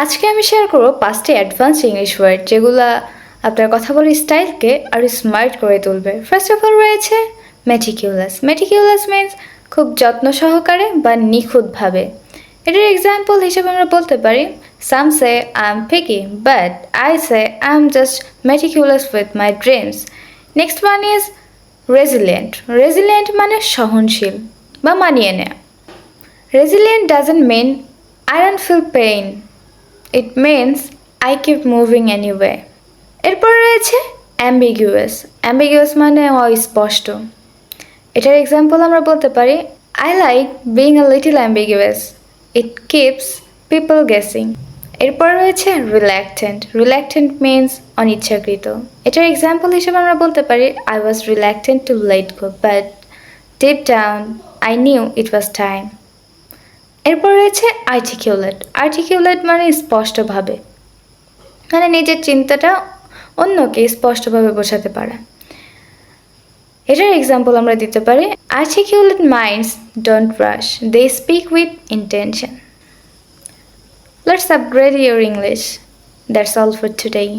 আজকে আমি শেয়ার করব 5টি অ্যাডভান্স ইংলিশ ওয়ার্ড যেগুলো আপনার কথা বলার স্টাইলকে আরও স্মার্ট করে তুলবে। ফার্স্ট অফ অল রয়েছে মেটিকিউলাস। মেটিকিউলাস মিন্স খুব যত্ন সহকারে বা নিখুঁতভাবে। এটার এক্সাম্পল হিসেবে আমরা বলতে পারি some say I am picky but I say I am just meticulous with my dreams. Next one is resilient. Resilient মানে সহনশীল বা মানিয়ে নেয়া। Resilient doesn't mean I don't feel pain, it means I keep moving anyway. এরপর রয়েছে ambiguous. Ambiguous মানে অস্পষ্ট। এটার এক্সাম্পল আমরা বলতে পারি I like being a little ambiguous, it keeps people guessing. এরপর রয়েছে রিল্যাক্টেন্ট। রিল্যাক্টেন্ট মিনস অনিচ্ছাকৃত। এটার এক্সাম্পল হিসেবে আমরা বলতে পারি I was reluctant to let go but deep down I knew it was time. এরপর রয়েছে আর্টিকিউলেট। আর্টিকিউলেট মানে স্পষ্টভাবে, মানে নিজের চিন্তাটা অন্যকে স্পষ্টভাবে বোঝাতে পারা। এটার এক্সাম্পল আমরা দিতে পারি articulate minds don't rush, they speak with intention. Let's upgrade your English. That's all for today.